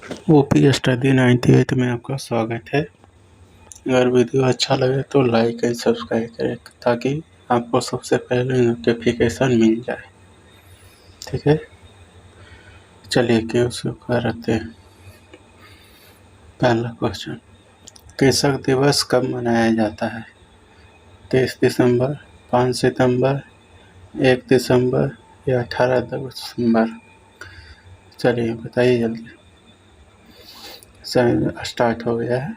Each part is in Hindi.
ओपी स्टडी 98 में आपका स्वागत है। अगर वीडियो अच्छा लगे तो लाइक एंड सब्सक्राइब करें ताकि आपको सबसे पहले नोटिफिकेशन मिल जाए। ठीक है, चलिए क्यों शुरू करते हैं। पहला क्वेश्चन, कृषक दिवस कब मनाया जाता है? 23 दिसंबर, 5 सितंबर, 1 दिसंबर या 18 दिसंबर? चलिए बताइए जल्दी। स्टार्ट हो गया है।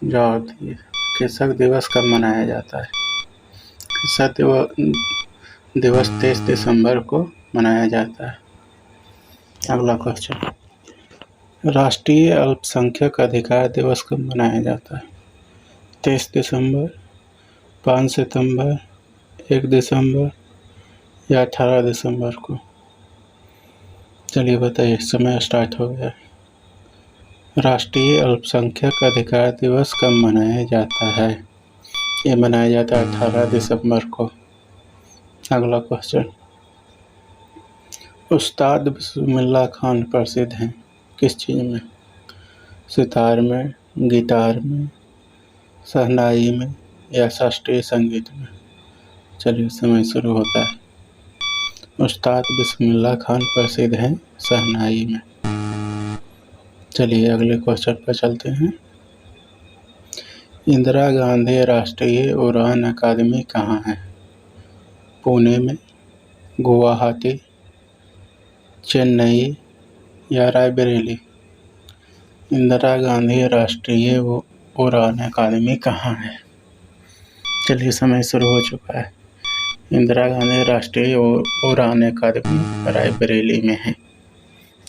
जवाब दिए। कृषक दिवस कब मनाया जाता है? कृषक दिवस 23 दिसंबर को मनाया जाता है। अगला क्वेश्चन, राष्ट्रीय अल्पसंख्यक अधिकार दिवस कब मनाया जाता है? 23 दिसंबर, 5 सितंबर, 1 दिसंबर या 18 दिसंबर को? चलिए बताइए, समय स्टार्ट हो गया। राष्ट्रीय अल्पसंख्यक अधिकार दिवस कब मनाया जाता है? ये मनाया जाता है 18 दिसंबर को। अगला क्वेश्चन, उस्ताद बिस्मिल्लाह खान प्रसिद्ध हैं किस चीज़ में? सितार में, गिटार में, शहनाई में या शास्त्रीय संगीत में? चलिए समय शुरू होता है। उस्ताद बिस्मिल्लाह खान प्रसिद्ध हैं शहनाई में। चलिए अगले क्वेश्चन पर चलते हैं। इंदिरा गांधी राष्ट्रीय उड़ान अकादमी कहाँ है? पुणे में, गुवाहाटी, चेन्नई या रायबरेली? इंदिरा गांधी राष्ट्रीय उड़ान अकादमी कहाँ है? चलिए समय शुरू हो चुका है। इंदिरा गांधी राष्ट्रीय उड़ान अकादमी रायबरेली में है।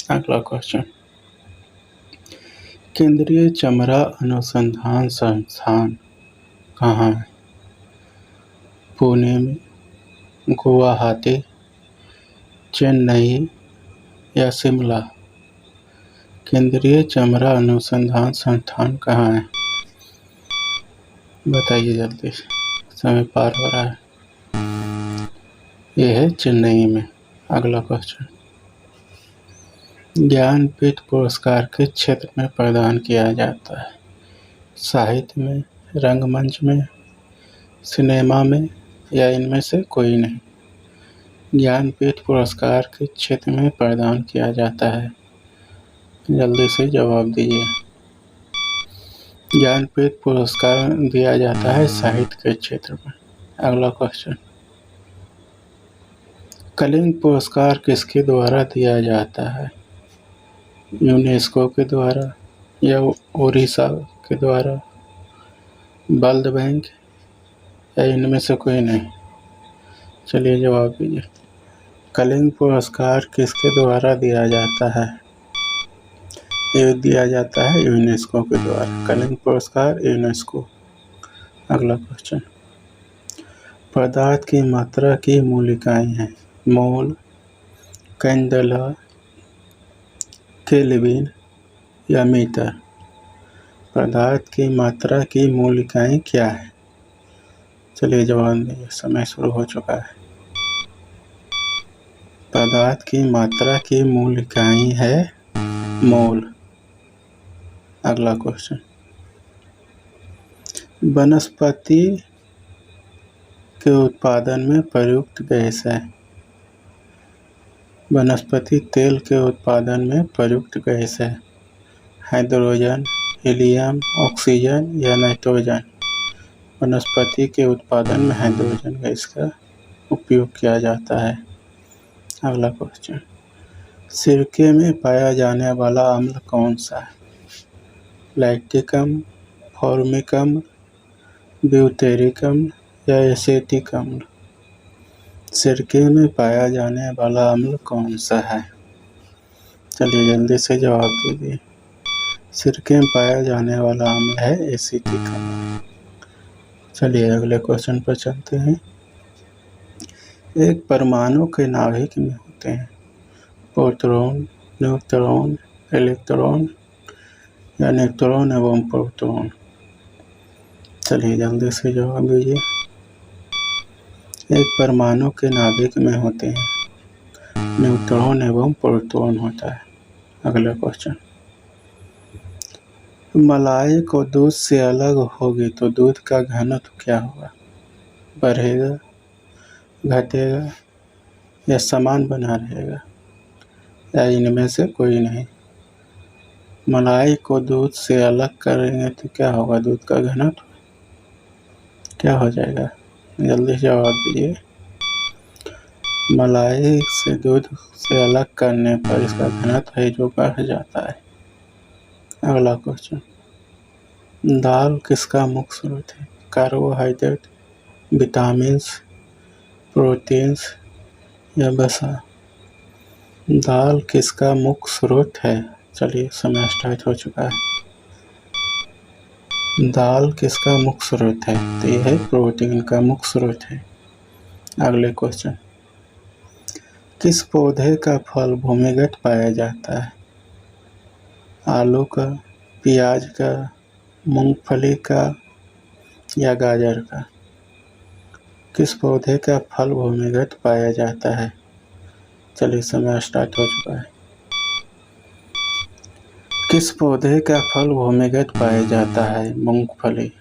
अगला क्वेश्चन, केंद्रीय चमड़ा अनुसंधान संस्थान कहाँ है? पुणे में, गुवाहाटी, चेन्नई या शिमला? केंद्रीय चमड़ा अनुसंधान संस्थान कहाँ है? बताइए जल्दी, समय पार हो रहा है। यह है चेन्नई में। अगला क्वेश्चन, ज्ञानपीठ पुरस्कार किस क्षेत्र में प्रदान किया जाता है? साहित्य में, रंगमंच में, सिनेमा में या इनमें से कोई नहीं? ज्ञानपीठ पुरस्कार किस क्षेत्र में प्रदान किया जाता है? जल्दी से जवाब दीजिए। ज्ञानपीठ पुरस्कार दिया जाता है साहित्य के क्षेत्र में। अगला क्वेश्चन, कलिंग पुरस्कार किसके द्वारा दिया जाता है? यूनेस्को के द्वारा या ओडिशा के द्वारा, वर्ल्ड बैंक या इनमें से कोई नहीं? चलिए जवाब दीजिए। कलिंग पुरस्कार किसके द्वारा दिया जाता है? ये दिया जाता है यूनेस्को के द्वारा। कलिंग पुरस्कार यूनेस्को। अगला क्वेश्चन, पदार्थ की मात्रा की मूल इकाई हैं? मोल, कैंडेला, केल्विन या मीटर? पदार्थ की मात्रा की मूल इकाई क्या है? चलिए जवाब दीजिए, समय शुरू हो चुका है। पदार्थ की मात्रा की मूल इकाई है मोल। अगला क्वेश्चन, वनस्पति के उत्पादन में प्रयुक्त गैस है? वनस्पति तेल के उत्पादन में प्रयुक्त गैस है? हाइड्रोजन, हीलियम, ऑक्सीजन या नाइट्रोजन? वनस्पति के उत्पादन में हाइड्रोजन गैस का उपयोग किया जाता है। अगला क्वेश्चन, सिरके में पाया जाने वाला अम्ल कौन सा है? लैक्टिक अम्ल, फॉर्मिक अम्ल, ब्यूटेरिक अम्ल या एसेटिक अम्ल? सिरके में पाया जाने वाला अम्ल कौन सा है? चलिए जल्दी से जवाब दीजिए। सिरके में पाया जाने वाला अम्ल है एसिटिक अम्ल। चलिए अगले क्वेश्चन पर चलते हैं। एक परमाणु के नाभिक में होते हैं प्रोटॉन, न्यूट्रॉन, इलेक्ट्रॉन या न्यूट्रॉन एवं प्रोटॉन? चलिए जल्दी से जवाब दीजिए। एक परमाणु के नाभिक में होते हैं न्यूट्रॉन एवं प्रोटॉन होता है। अगला क्वेश्चन, मलाई को दूध से अलग होगी तो दूध का घनत्व क्या होगा? बढ़ेगा, घटेगा या समान बना रहेगा या इनमें से कोई नहीं? मलाई को दूध से अलग करेंगे तो क्या होगा? दूध का घनत्व क्या हो जाएगा? जल्दी जवाब दीजिए। मलाई से दूध से अलग करने पर इसका घनत्व है जो बढ़ जाता है। अगला क्वेश्चन, दाल किसका मुख्य स्रोत है? कार्बोहाइड्रेट, विटामिन्स, प्रोटीन्स या वसा? दाल किसका मुख्य स्रोत है? चलिए समय स्टार्ट हो चुका है। दाल किसका मुख्य स्रोत है? तो यह है प्रोटीन का मुख्य स्रोत है। अगले क्वेश्चन, किस पौधे का फल भूमिगत पाया जाता है? आलू का, प्याज का, मूंगफली का या गाजर का? किस पौधे का फल भूमिगत पाया जाता है? चलिए समय स्टार्ट हो चुका है। किस पौधे का फल भूमिगत पाया जाता है? मूंगफली।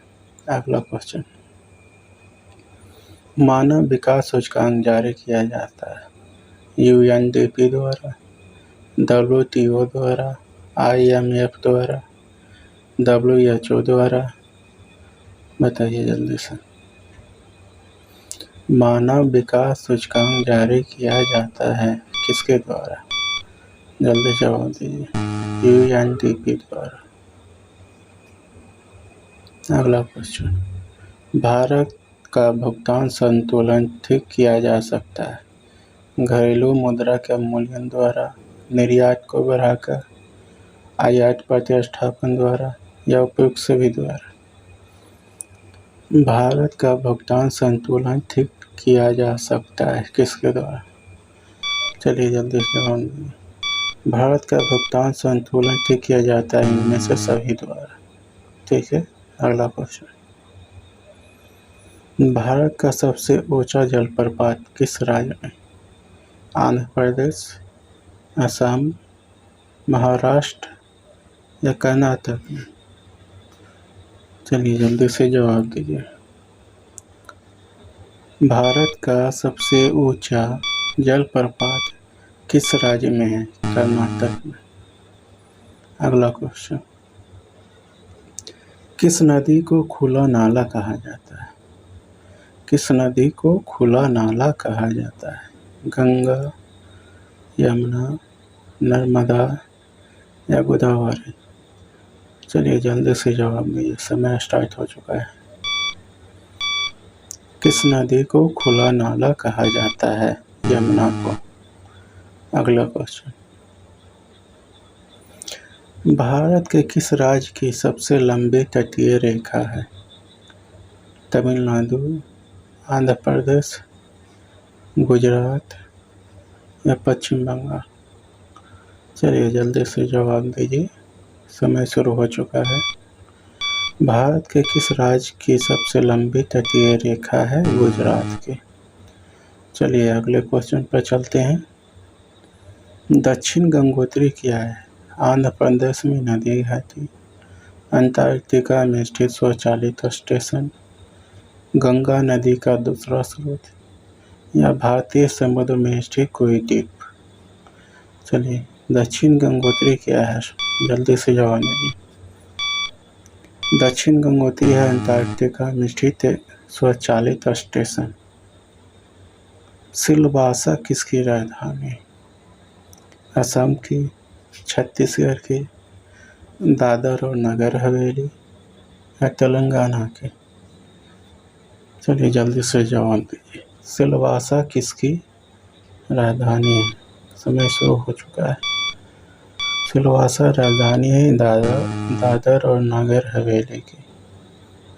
अगला क्वेश्चन, मानव विकास सूचकांक जारी किया जाता है UNDP द्वारा, WTO द्वारा, IMF द्वारा, WHO द्वारा? बताइए जल्दी से। मानव विकास सूचकांक जारी किया जाता है किसके द्वारा? जल्दी जवाब दीजिए। UNDP द्वारा। अगला क्वेश्चन, भारत का भुगतान संतुलन ठीक किया जा सकता है घरेलू मुद्रा के मूल्यन द्वारा, निर्यात को बढ़ाकर, आयात प्रतिस्थापन द्वारा या उपयुक्त सभी द्वारा? भारत का भुगतान संतुलन ठीक किया जा सकता है किसके द्वारा? चलिए जल्दी से जवाब दीजिए। भारत का भुगतान संतुलन ठीक किया जाता है इनमें से सभी द्वारा। ठीक है। अगला क्वेश्चन, भारत का सबसे ऊंचा जलप्रपात किस राज्य में? आंध्र प्रदेश, असम, महाराष्ट्र या कर्नाटक में? चलिए जल्दी से जवाब दीजिए। भारत का सबसे ऊंचा जलप्रपात किस राज्य में है? कर्नाटक में। अगला क्वेश्चन, किस नदी को खुला नाला कहा जाता है? किस नदी को खुला नाला कहा जाता है? गंगा, यमुना, नर्मदा या गोदावरी? चलिए जल्दी से जवाब दीजिए, समय स्टार्ट हो चुका है। किस नदी को खुला नाला कहा जाता है? यमुना को। अगला क्वेश्चन, भारत के किस राज्य की सबसे लंबी तटीय रेखा है? तमिलनाडु, आंध्र प्रदेश, गुजरात या पश्चिम बंगाल? चलिए जल्दी से जवाब दीजिए, समय शुरू हो चुका है। भारत के किस राज्य की सबसे लंबी तटीय रेखा है? गुजरात की। चलिए अगले क्वेश्चन पर चलते हैं। दक्षिण गंगोत्री क्या है? आंध्र प्रदेश में नदी घाटी, अंटार्कटिका में स्थित स्वचालित स्टेशन, गंगा नदी का दूसरा स्रोत या भारतीय समुद्र में स्थित कोई द्वीप? चलिए दक्षिण गंगोत्री क्या है? जल्दी से जवाब दीजिए। दक्षिण गंगोत्री है अंटार्कटिका में स्थित स्वचालित स्टेशन। सिलवासा किसकी राजधानी? असम की, छत्तीसगढ़ की, दादर और नगर हवेली या तेलंगाना की? चलिए जल्दी से जवाब दीजिए। सिलवासा किसकी राजधानी है? समय शुरू हो चुका है। सिलवासा राजधानी है दादर और नगर हवेली की।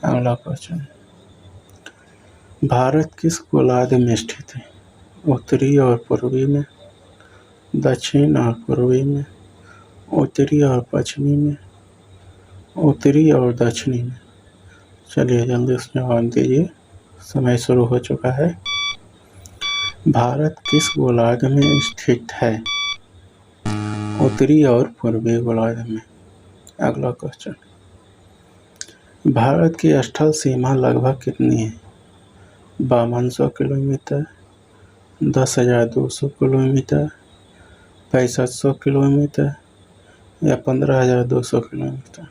अगला क्वेश्चन, भारत किस गोलार्ध में स्थित है? उत्तरी और पूर्वी में, दक्षिण और पूर्वी में, उत्तरी और पश्चिमी में, उत्तरी और दक्षिणी में? चलिए जल्दी से जवाब दीजिए, समय शुरू हो चुका है। भारत किस गोलार्ध में स्थित है? उत्तरी और पूर्वी गोलार्ध में। अगला क्वेश्चन, भारत की स्थल सीमा लगभग कितनी है? 5200 किलोमीटर, 10,200 किलोमीटर, 6500 किलोमीटर या 15,200 किलोमीटर?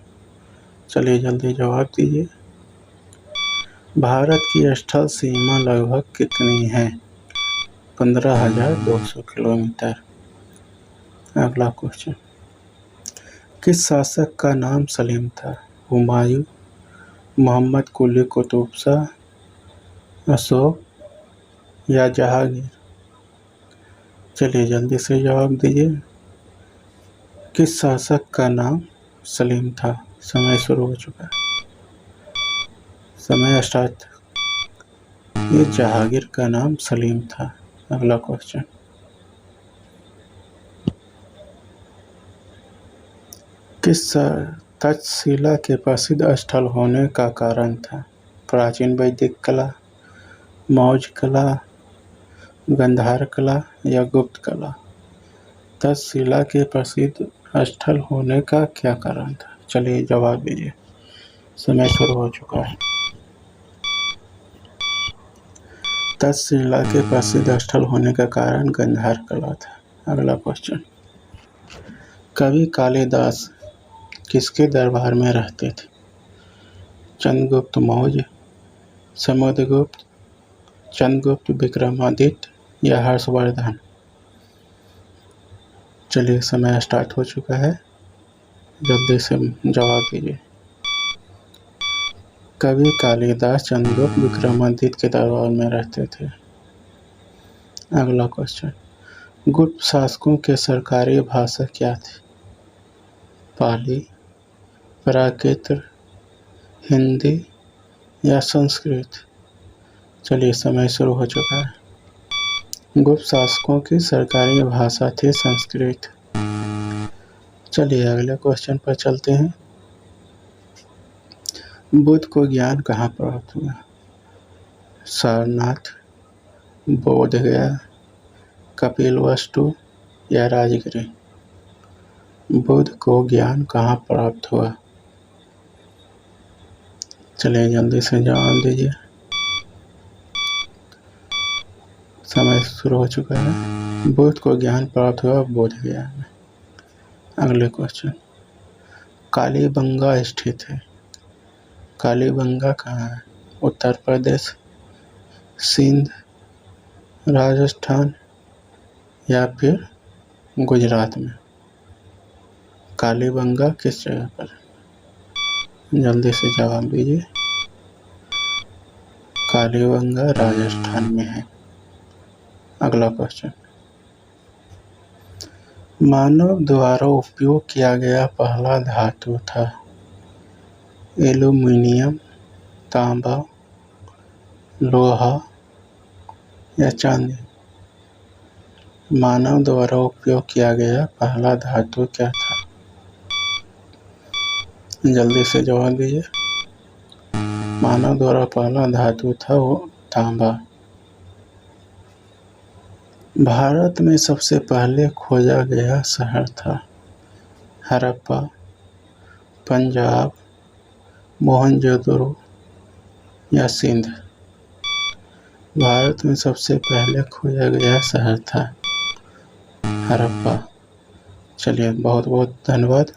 चलिए जल्दी जवाब दीजिए। भारत की स्थल सीमा लगभग कितनी है? 15,200 किलोमीटर। अगला क्वेश्चन, किस शासक का नाम सलीम था? हुमायूं, मोहम्मद कुली कुतुब शाह, अशोक या जहांगीर? चलिए जल्दी से जवाब दीजिए। किस शासक का नाम सलीम था? समय शुरू हो चुका है, समय स्टार्ट। ये जहांगीर का नाम सलीम था। अगला क्वेश्चन, किस तक्षशिला के प्रसिद्ध स्थल होने का कारण था? प्राचीन वैदिक कला, मौर्य कला, गांधार कला या गुप्त कला? तक्षशिला के प्रसिद्ध स्थल होने का क्या कारण था? चलिए जवाब दीजिए, समय शुरू हो चुका है। तक्षशिला के प्रसिद्ध स्थल होने का कारण गांधार कला था। अगला क्वेश्चन, कवि कालिदास किसके दरबार में रहते थे? चंद्रगुप्त मौर्य, समुद्रगुप्त, चंद्रगुप्त विक्रमादित्य या हर्षवर्धन? चलिए समय स्टार्ट हो चुका है, जल्दी से जवाब दीजिए। कवि कालिदास चंद्रगुप्त विक्रमादित्य के दरबार में रहते थे। अगला क्वेश्चन, गुप्त शासकों के सरकारी भाषा क्या थी? पाली, प्राकृत, हिंदी या संस्कृत? चलिए समय शुरू हो चुका है। गुप्त शासकों की सरकारी भाषा थी संस्कृत। चलिए अगले क्वेश्चन पर चलते हैं। बुद्ध को ज्ञान कहाँ प्राप्त हुआ? सारनाथ, बोधगया, कपिलवस्तु या राजगिरी? बुद्ध को ज्ञान कहाँ प्राप्त हुआ? चलिए जल्दी से जवाब दीजिए, समय शुरू हो चुका है। बुद्ध को ज्ञान प्राप्त हुआ बोधगया में। अगले क्वेश्चन, कालीबंगा स्थित है। कालीबंगा कहाँ है? उत्तर प्रदेश, सिंध, राजस्थान या फिर गुजरात में? कालीबंगा किस जगह पर? जल्दी से जवाब दीजिए। कालीबंगा राजस्थान में है। अगला क्वेश्चन, मानव द्वारा उपयोग किया गया पहला धातु था? एल्यूमीनियम, तांबा, लोहा या चांदी? मानव द्वारा उपयोग किया गया पहला धातु क्या था? जल्दी से जवाब दीजिए। मानव द्वारा पहला धातु था वो तांबा। भारत में सबसे पहले खोजा गया शहर था? हड़प्पा, पंजाब, मोहनजोदड़ो या सिंध? भारत में सबसे पहले खोजा गया शहर था हड़प्पा। चलिए बहुत बहुत धन्यवाद।